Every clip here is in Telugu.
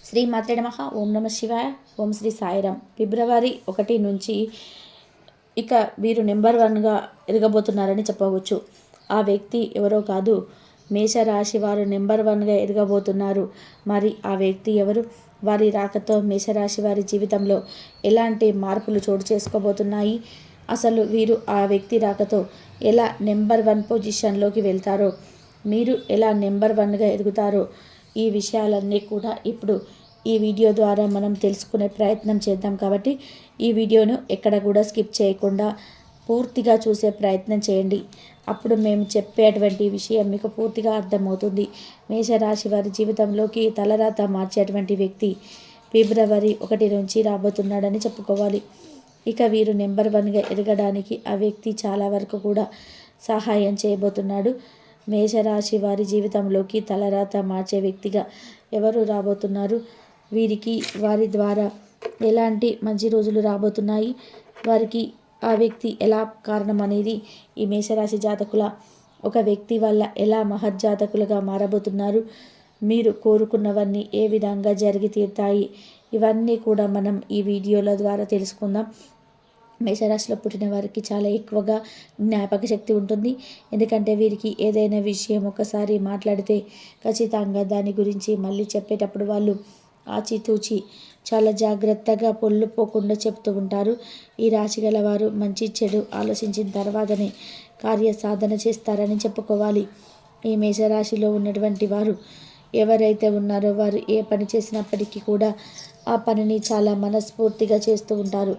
శ్రీమాత్రే నమః. ఓం నమ శివాయ. ఓం శ్రీ సాయిరాం. ఫిబ్రవరి 1 నుంచి ఇక వీరు నెంబర్ 1గా ఎదగబోతున్నారని చెప్పవచ్చు. ఆ వ్యక్తి ఎవరో కాదు, మేషరాశి వారు నెంబర్ 1గా ఎదగబోతున్నారు. మరి ఆ వ్యక్తి ఎవరు? వారి రాకతో మేషరాశి వారి జీవితంలో ఎలాంటి మార్పులు చోటు చేసుకోబోతున్నాయి? అసలు వీరు ఆ వ్యక్తి రాకతో ఎలా నెంబర్ 1 పొజిషన్లోకి వెళ్తారో, మీరు ఎలా నెంబర్ 1గా ఎదుగుతారో, ఈ విషయాలన్నీ కూడా ఇప్పుడు ఈ వీడియో ద్వారా మనం తెలుసుకునే ప్రయత్నం చేద్దాం. కాబట్టి ఈ వీడియోను ఎక్కడ కూడా స్కిప్ చేయకుండా పూర్తిగా చూసే ప్రయత్నం చేయండి. అప్పుడు మేము చెప్పేటువంటి విషయం మీకు పూర్తిగా అర్థమవుతుంది. మేషరాశి వారి జీవితంలోకి తలరాత మార్చేటువంటి వ్యక్తి ఫిబ్రవరి 1 నుంచి రాబోతున్నాడని చెప్పుకోవాలి. ఇక వీరు నెంబర్ 1గా ఎదగడానికి ఆ వ్యక్తి చాలా వరకు కూడా సహాయం చేయబోతున్నాడు. మేషరాశి వారి జీవితంలోకి తలరాత మార్చే వ్యక్తిగా ఎవరు రాబోతున్నారు? వీరికి వారి ద్వారా ఎలాంటి మంచి రోజులు రాబోతున్నాయి? వారికి ఆ వ్యక్తి ఎలా కారణం అనేది, ఈ మేషరాశి జాతకుల ఒక వ్యక్తి వల్ల ఎలా మహజ్జాతకులుగా మారబోతున్నారు? మీరు కోరుకున్నవన్నీ ఏ విధంగా జరిగి తీరుతాయి? ఇవన్నీ కూడా మనం ఈ వీడియోల ద్వారా తెలుసుకుందాం. మేషరాశిలో పుట్టిన వారికి చాలా ఎక్కువగా జ్ఞాపక శక్తి ఉంటుంది. ఎందుకంటే వీరికి ఏదైనా విషయం ఒకసారి మాట్లాడితే ఖచ్చితంగా దాని గురించి మళ్ళీ చెప్పేటప్పుడు వాళ్ళు ఆచితూచి చాలా జాగ్రత్తగా పొల్లుపోకుండా చెప్తూ ఉంటారు. ఈ రాశి గల వారు మంచి చెడు ఆలోచించిన తర్వాతనే కార్యసాధన చేస్తారని చెప్పుకోవాలి. ఈ మేషరాశిలో ఉన్నటువంటి వారు ఎవరైతే ఉన్నారో వారు ఏ పని చేసినప్పటికీ కూడా ఆ పనిని చాలా మనస్ఫూర్తిగా చేస్తూ ఉంటారు.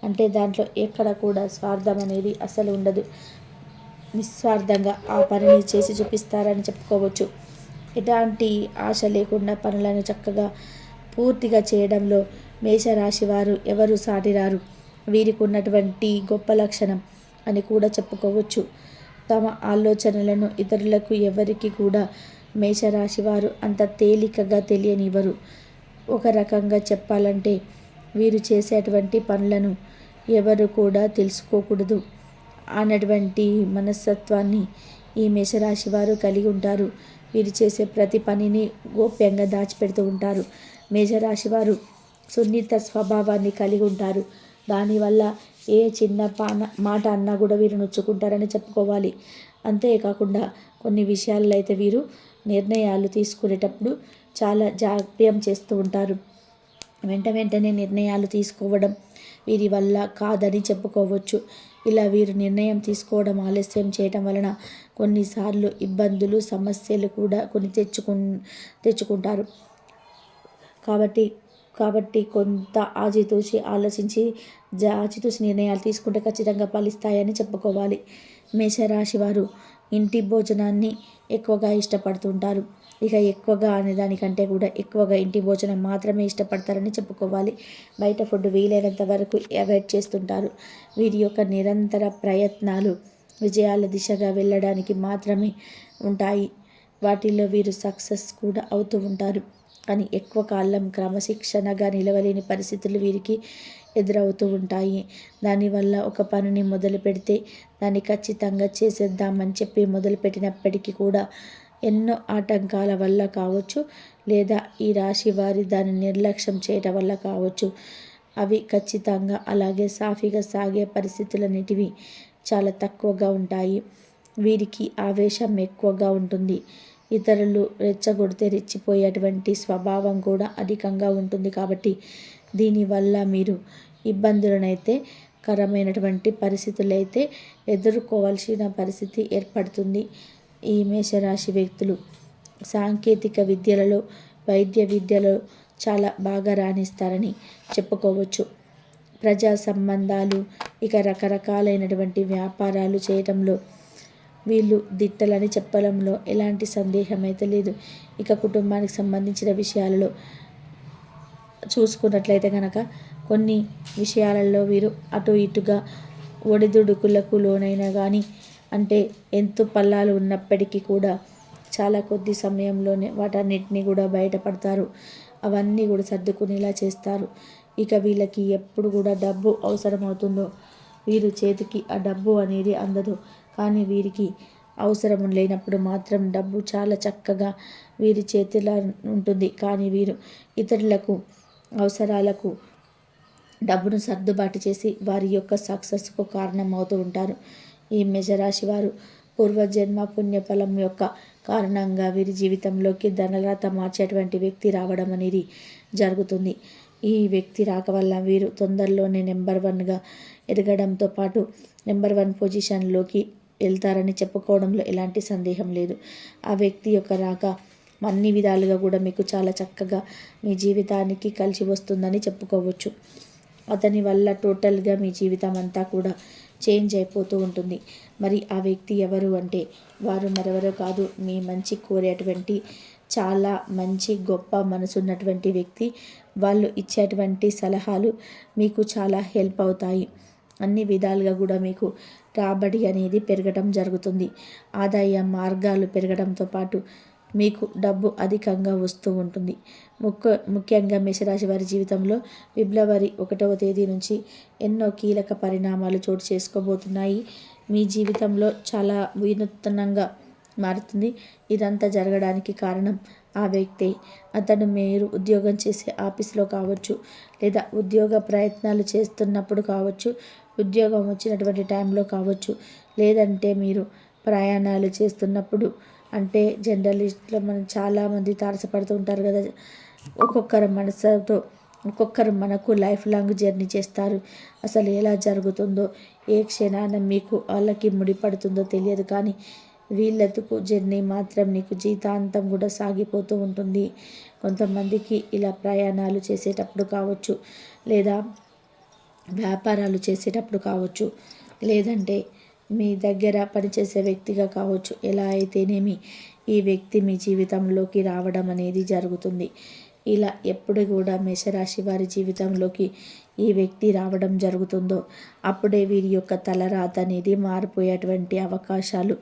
అంటే దాంట్లో ఎక్కడ కూడా స్వార్థం అనేది అసలు ఉండదు. నిస్వార్థంగా ఆ పనిని చేసి చూపిస్తారని చెప్పుకోవచ్చు. ఎలాంటి ఆశ లేకుండా పనులను చక్కగా పూర్తిగా చేయడంలో మేషరాశి వారు ఎవరు సాటిరారు. వీరికి ఉన్నటువంటి గొప్ప లక్షణం అని కూడా చెప్పుకోవచ్చు. తమ ఆలోచనలను ఇతరులకు ఎవరికి కూడా మేషరాశి వారు అంత తేలికగా తెలియనివ్వరు. ఒక రకంగా చెప్పాలంటే వీరు చేసేటువంటి పనులను ఎవరు కూడా తెలుసుకోకూడదు అన్నటువంటి మనస్తత్వాన్ని ఈ మేషరాశి వారు కలిగి ఉంటారు. వీరు చేసే ప్రతి పనిని గోప్యంగా దాచిపెడుతూ ఉంటారు. మేషరాశి వారు సున్నిత స్వభావాన్ని కలిగి ఉంటారు. దానివల్ల ఏ చిన్న మాట అన్నా కూడా వీరు నొచ్చుకుంటారని చెప్పుకోవాలి. అంతేకాకుండా కొన్ని విషయాల్లో అయితే వీరు నిర్ణయాలు తీసుకునేటప్పుడు చాలా జాప్యం చేస్తూ ఉంటారు. వెంటనే నిర్ణయాలు తీసుకోవడం వీరి వల్ల కాదని చెప్పుకోవచ్చు. ఇలా వీరు నిర్ణయం తీసుకోవడం ఆలస్యం చేయడం వలన కొన్నిసార్లు ఇబ్బందులు, సమస్యలు కూడా కొన్ని తెచ్చుకుంటారు. కాబట్టి కొంత ఆచితూచి ఆలోచించి ఆచితూచి నిర్ణయాలు తీసుకుంటే ఖచ్చితంగా ఫలిస్తాయని చెప్పుకోవాలి. మేషరాశి వారు ఇంటి భోజనాన్ని ఎక్కువగా ఇష్టపడుతుంటారు. ఇక ఎక్కువగా అనే దానికంటే కూడా ఎక్కువగా ఇంటి భోజనం మాత్రమే ఇష్టపడతారని చెప్పుకోవాలి. బయట ఫుడ్ వీలైనంత వరకు అవాయిడ్ చేస్తుంటారు. వీరి యొక్క నిరంతర ప్రయత్నాలు విజయాల దిశగా వెళ్ళడానికి మాత్రమే ఉంటాయి. వాటిల్లో వీరు సక్సెస్ కూడా అవుతూ ఉంటారు. కానీ ఎక్కువ కాలం క్రమశిక్షణగా నిలవలేని పరిస్థితులు వీరికి ఎదురవుతూ ఉంటాయి. దానివల్ల ఒక పనిని మొదలు పెడితే దాన్ని ఖచ్చితంగా చేసేద్దామని చెప్పి మొదలుపెట్టినప్పటికీ కూడా ఎన్నో ఆటంకాల వల్ల కావచ్చు, లేదా ఈ రాశి వారి దాన్ని నిర్లక్ష్యం చేయటం వల్ల కావచ్చు, అవి ఖచ్చితంగా అలాగే సాఫీగా సాగే పరిస్థితులన్నిటివి చాలా తక్కువగా ఉంటాయి. వీరికి ఆవేశం ఎక్కువగా ఉంటుంది. ఇతరులు రెచ్చగొడితే రెచ్చిపోయేటువంటి స్వభావం కూడా అధికంగా ఉంటుంది. కాబట్టి దీనివల్ల మీరు ఇబ్బందులనైతే కరమైనటువంటి పరిస్థితులైతే ఎదుర్కోవాల్సిన పరిస్థితి ఏర్పడుతుంది. ఈ మేషరాశి వ్యక్తులు సాంకేతిక విద్యలలో, వైద్య విద్యలో చాలా బాగా రాణిస్తారని చెప్పుకోవచ్చు. ప్రజా సంబంధాలు, ఇక రకరకాలైనటువంటి వ్యాపారాలు చేయడంలో వీళ్ళు దిట్టలని చెప్పడంలో ఎలాంటి సందేహం అయితే లేదు. ఇక కుటుంబానికి సంబంధించిన విషయాలలో చూసుకున్నట్లయితే కనుక కొన్ని విషయాలలో వీరు అటు ఇటుగా ఒడిదుడుకులకు లోనైనా కానీ, అంటే ఎంతో పల్లాలు ఉన్నప్పటికీ కూడా చాలా కొద్ది సమయంలోనే వాటన్నిటిని కూడా బయటపడతారు. అవన్నీ కూడా సర్దుకునేలా చేస్తారు. ఇక వీళ్ళకి ఎప్పుడు కూడా డబ్బు అవసరమవుతుందో వీరు చేతికి ఆ డబ్బు అనేది అందదు. కానీ వీరికి అవసరం లేనప్పుడు మాత్రం డబ్బు చాలా చక్కగా వీరి చేతిలో ఉంటుంది. కానీ వీరు ఇతరులకు అవసరాలకు డబ్బును సర్దుబాటు చేసి వారి యొక్క సక్సెస్కు కారణం అవుతూ ఉంటారు. ఈ మేషరాశి వారు పూర్వజన్మ పుణ్యఫలం యొక్క కారణంగా వీరి జీవితంలోకి ధనరాత మార్చేటువంటి వ్యక్తి రావడం అనేది జరుగుతుంది. ఈ వ్యక్తి రాక వల్ల వీరు తొందరలోనే నెంబర్ 1గా ఎదగడంతో పాటు నెంబర్ 1 పొజిషన్లోకి వెళ్తారని చెప్పుకోవడంలో ఎలాంటి సందేహం లేదు. ఆ వ్యక్తి యొక్క రాక అన్ని విధాలుగా కూడా మీకు చాలా చక్కగా మీ జీవితానికి కలిసి వస్తుందని చెప్పుకోవచ్చు. అతని వల్ల టోటల్గా మీ జీవితం అంతా కూడా చేంజ్ అయిపోతూ ఉంటుంది. మరి ఆ వ్యక్తి ఎవరు అంటే వారు మరెవరో కాదు, మీ మంచి కోరేటువంటి చాలా మంచి గొప్ప మనసున్నటువంటి వ్యక్తి. వాళ్ళు ఇచ్చేటువంటి సలహాలు మీకు చాలా హెల్ప్ అవుతాయి. అన్ని విధాలుగా కూడా మీకు రాబడి అనేది పెరగడం జరుగుతుంది. ఆదాయ మార్గాలు పెరగడంతో పాటు మీకు డబ్బు అధికంగా వస్తూ ఉంటుంది. ముఖ్యంగా మేషరాశి వారి జీవితంలో ఫిబ్రవరి 1వ తేదీ నుంచి ఎన్నో కీలక పరిణామాలు చోటు చేసుకోబోతున్నాయి. మీ జీవితంలో చాలా వినూత్నంగా మారుతుంది. ఇదంతా జరగడానికి కారణం ఆ వ్యక్తే. అతను మీరు ఉద్యోగం చేసే ఆఫీస్లో కావచ్చు, లేదా ఉద్యోగ ప్రయత్నాలు చేస్తున్నప్పుడు కావచ్చు, ఉద్యోగం వచ్చినటువంటి టైంలో కావచ్చు, లేదంటే మీరు ప్రయాణాలు చేస్తున్నప్పుడు. అంటే జర్నలిస్ట్లో మనం చాలామంది తారసపడుతూ ఉంటారు కదా, ఒక్కొక్కరు మనసుతో ఒక్కొక్కరు మనకు లైఫ్ లాంగ్ జర్నీ చేస్తారు. అసలు ఎలా జరుగుతుందో, ఏ క్షణాన మీకు వాళ్ళకి ముడిపడుతుందో తెలియదు. కానీ వీళ్ళకు జర్నీ మాత్రం నీకు జీవితాంతం కూడా సాగిపోతూ ఉంటుంది. కొంతమందికి ఇలా ప్రయాణాలు చేసేటప్పుడు కావచ్చు, లేదా వ్యాపారాలు చేసేటప్పుడు కావచ్చు, లేదంటే మీ దగ్గర పనిచేసే వ్యక్తిగా కావచ్చు, ఎలా అయితేనేమి ఈ వ్యక్తి మీ జీవితంలోకి రావడం అనేది జరుగుతుంది. ఇలా ఎప్పుడు కూడా మేషరాశి వారి జీవితంలోకి ఈ వ్యక్తి రావడం జరుగుతుందో అప్పుడే వీరి యొక్క తలరాత అనేది మారిపోయేటువంటి అవకాశాలు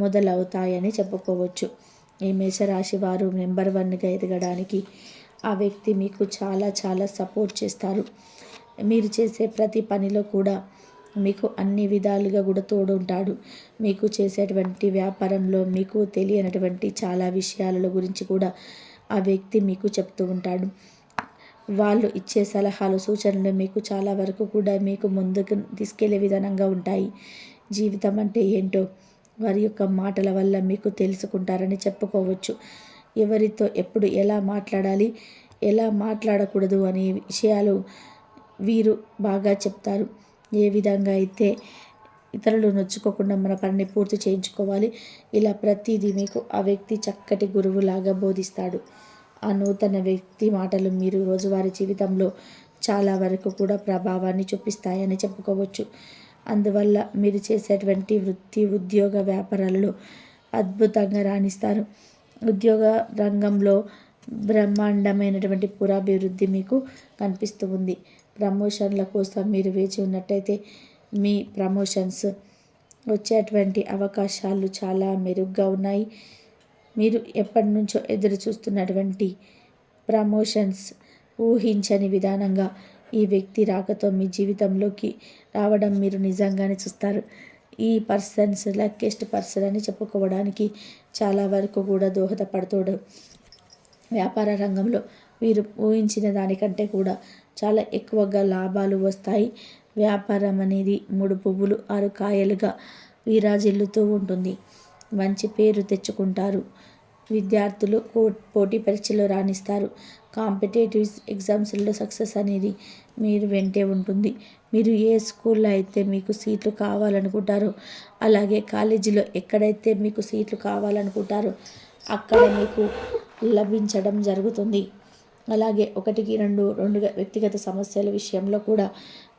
మొదలవుతాయని చెప్పుకోవచ్చు. ఈ మేషరాశి వారు నెంబర్ 1గా ఎదగడానికి ఆ వ్యక్తి మీకు చాలా చాలా సపోర్ట్ చేస్తారు. మీరు చేసే ప్రతి పనిలో కూడా మీకు అన్ని విధాలుగా కూడా తోడుంటాడు. మీకు చేసేటువంటి వ్యాపారంలో మీకు తెలియనటువంటి చాలా విషయాల గురించి కూడా ఆ వ్యక్తి మీకు చెప్తూ ఉంటాడు. వాళ్ళు ఇచ్చే సలహాలు సూచనలు మీకు చాలా వరకు కూడా మీకు ముందుకు తీసుకెళ్లే విధానంగా ఉంటాయి. జీవితం అంటే ఏంటో వారి యొక్క మాటల వల్ల మీకు తెలుసుకుంటారని చెప్పుకోవచ్చు. ఎవరితో ఎప్పుడు ఎలా మాట్లాడాలి, ఎలా మాట్లాడకూడదు అనే విషయాలు వీరు బాగా చెప్తారు. ఏ విధంగా అయితే ఇతరులు నొచ్చుకోకుండా మన పనిని పూర్తి చేయించుకోవాలి, ఇలా ప్రతిదీ మీకు ఆ వ్యక్తి చక్కటి గురువులాగా బోధిస్తాడు. ఆ నూతన వ్యక్తి మాటలు మీరు రోజువారీ జీవితంలో చాలా వరకు కూడా ప్రభావాన్ని చూపిస్తాయని చెప్పుకోవచ్చు. అందువల్ల మీరు చేసేటువంటి వృత్తి, ఉద్యోగ, వ్యాపారాలలో అద్భుతంగా రాణిస్తారు. ఉద్యోగ రంగంలో బ్రహ్మాండమైనటువంటి పురాభివృద్ధి మీకు కనిపిస్తూ ఉంది. ప్రమోషన్ల కోసం మీరు వేచి ఉన్నట్టయితే మీ ప్రమోషన్స్ వచ్చేటువంటి అవకాశాలు చాలా మెరుగ్గా ఉన్నాయి. మీరు ఎప్పటి నుంచో ఎదురు చూస్తున్నటువంటి ప్రమోషన్స్ ఊహించని విధానంగా ఈ వ్యక్తి రాకతో మీ జీవితంలోకి రావడం మీరు నిజంగానే చూస్తారు. ఈ పర్సన్స్ లక్కీయెస్ట్ పర్సన్ అని చెప్పుకోవడానికి చాలా వరకు కూడా దోహదపడుతాడు. వ్యాపార రంగంలో వీరు ఊహించిన దానికంటే కూడా చాలా ఎక్కువగా లాభాలు వస్తాయి. వ్యాపారం అనేది 3 పువ్వులు 6 కాయలుగా విరాజిల్లుతూ ఉంటుంది. మంచి పేరు తెచ్చుకుంటారు. విద్యార్థులు పోటీ పరీక్షలో రాణిస్తారు. కాంపిటేటివ్ ఎగ్జామ్స్లో సక్సెస్ అనేది మీరు వెంటే ఉంటుంది. మీరు ఏ స్కూల్లో అయితే మీకు సీట్లు కావాలనుకుంటారో, అలాగే కాలేజీలో ఎక్కడైతే మీకు సీట్లు కావాలనుకుంటారో అక్కడ మీకు లభించడం జరుగుతుంది. అలాగే 1కి 2 వ్యక్తిగత సమస్యల విషయంలో కూడా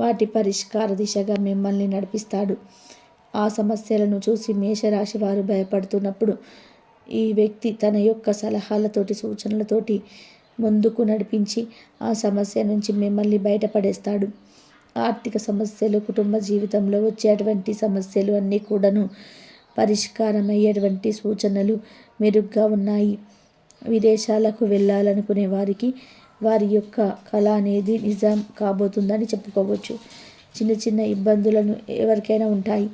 వాటి పరిష్కార దిశగా మిమ్మల్ని నడిపిస్తాడు. ఆ సమస్యలను చూసి మేషరాశి వారు భయపడుతున్నప్పుడు ఈ వ్యక్తి తన యొక్క సలహాలతోటి, సూచనలతోటి ముందుకు నడిపించి ఆ సమస్య నుంచి మిమ్మల్ని బయటపడేస్తాడు. ఆర్థిక సమస్యలు, కుటుంబ జీవితంలో వచ్చేటువంటి సమస్యలు అన్నీ కూడాను పరిష్కారమయ్యేటువంటి సూచనలు మెరుగ్గా ఉన్నాయి. విదేశాలకు వెళ్ళాలనుకునే వారికి వారి యొక్క కళ అనేది నిజం కాబోతుందని చెప్పుకోవచ్చు. చిన్న చిన్న ఇబ్బందులను ఎవరికైనా ఉంటాయి.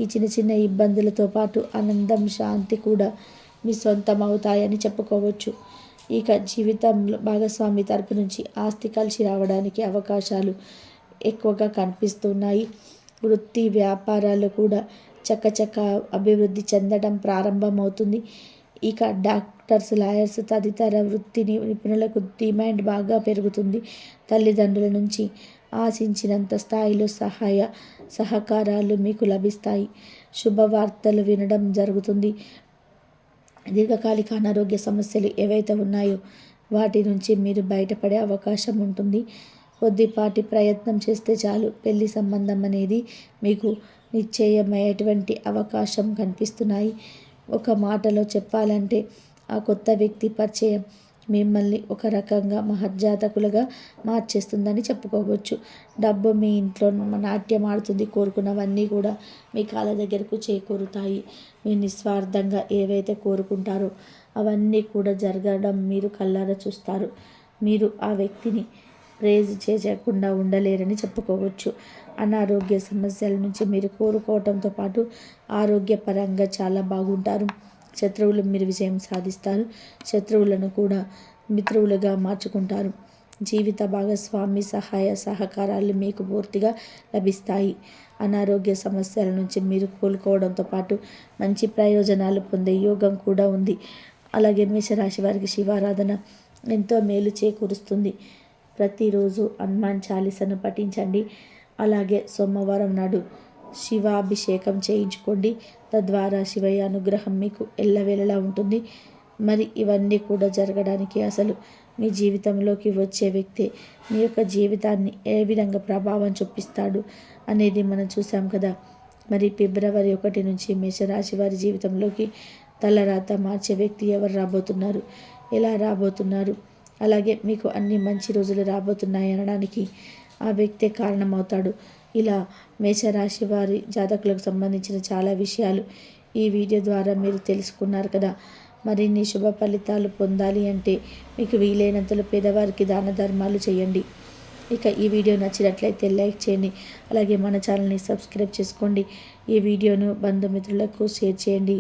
ఈ చిన్న చిన్న ఇబ్బందులతో పాటు ఆనందం, శాంతి కూడా మీ సొంతం అవుతాయని చెప్పుకోవచ్చు. ఇక జీవితంలో భాగస్వామి తరపు నుంచి ఆస్తి కలిసి రావడానికి అవకాశాలు ఎక్కువగా కనిపిస్తున్నాయి. వృత్తి వ్యాపారాలు కూడా చకచక అభివృద్ధి చెందడం ప్రారంభమవుతుంది. ఇక డాక్టర్స్, లాయర్స్ తదితర వృత్తి నిపుణులకు డిమాండ్ బాగా పెరుగుతుంది. తల్లిదండ్రుల నుంచి ఆశించినంత స్థాయిలో సహాయ సహకారాలు మీకు లభిస్తాయి. శుభవార్తలు వినడం జరుగుతుంది. దీర్ఘకాలిక అనారోగ్య సమస్యలు ఏవైతే ఉన్నాయో వాటి నుంచి మీరు బయటపడే అవకాశం ఉంటుంది. కొద్దిపాటి ప్రయత్నం చేస్తే చాలు పెళ్లి సంబంధం అనేది మీకు నిశ్చయమయ్యేటువంటి అవకాశం కనిపిస్తున్నాయి. ఒక మాటలో చెప్పాలంటే ఆ కొత్త వ్యక్తి పరిచయం మిమ్మల్ని ఒక రకంగా మహర్జాతకులుగా మార్చేస్తుందని చెప్పుకోవచ్చు. డబ్బు మీ ఇంట్లో నాట్యం ఆడుతుంది. కోరుకున్నవన్నీ కూడా మీ కాళ్ళ దగ్గరకు చేకూరుతాయి. మీరు నిస్వార్థంగా ఏవైతే కోరుకుంటారో అవన్నీ కూడా జరగడం మీరు కళ్ళారా చూస్తారు. మీరు ఆ వ్యక్తిని ప్రేజ్ చేయకుండా ఉండలేరని చెప్పుకోవచ్చు. అనారోగ్య సమస్యల నుంచి మీరు కోరుకోవడంతో పాటు ఆరోగ్యపరంగా చాలా బాగుంటారు. శత్రువులు మీరు విజయం సాధిస్తారు. శత్రువులను కూడా మిత్రువులుగా మార్చుకుంటారు. జీవిత భాగస్వామి సహాయ సహకారాలు మీకు పూర్తిగా లభిస్తాయి. అనారోగ్య సమస్యల నుంచి మీరు కోలుకోవడంతో పాటు మంచి ప్రయోజనాలు పొందే యోగం కూడా ఉంది. అలాగే మేషరాశి వారికి శివారాధన ఎంతో మేలు చేకూరుస్తుంది. ప్రతిరోజు హనుమాన్ చాలీసాను పఠించండి. అలాగే సోమవారం నాడు శివాభిషేకం చేయించుకోండి. తద్వారా శివయ్య అనుగ్రహం మీకు ఎల్లవేళలా ఉంటుంది. మరి ఇవన్నీ కూడా జరగడానికి అసలు మీ జీవితంలోకి వచ్చే వ్యక్తి మీ యొక్క జీవితాన్ని ఏ విధంగా ప్రభావం చూపిస్తాడు అనేది మనం చూసాం కదా. మరి ఫిబ్రవరి 1 నుంచి మేషరాశి వారి జీవితంలోకి తలరాత మార్చే వ్యక్తి ఎవరు రాబోతున్నారు, ఎలా రాబోతున్నారు, అలాగే మీకు అన్ని మంచి రోజులు రాబోతున్నాయి అనడానికి ఆ వ్యక్తే కారణమవుతాడు. ఇలా మేషరాశి వారి జాతకులకు సంబంధించిన చాలా విషయాలు ఈ వీడియో ద్వారా మీరు తెలుసుకున్నారు కదా. మరిన్ని శుభ ఫలితాలు పొందాలి అంటే మీకు వీలైనంతలో పేదవారికి దాన ధర్మాలు చేయండి. ఇక ఈ వీడియో నచ్చినట్లయితే లైక్ చేయండి. అలాగే మన ఛానల్ని సబ్స్క్రైబ్ చేసుకోండి. ఈ వీడియోను బంధుమిత్రులకు షేర్ చేయండి.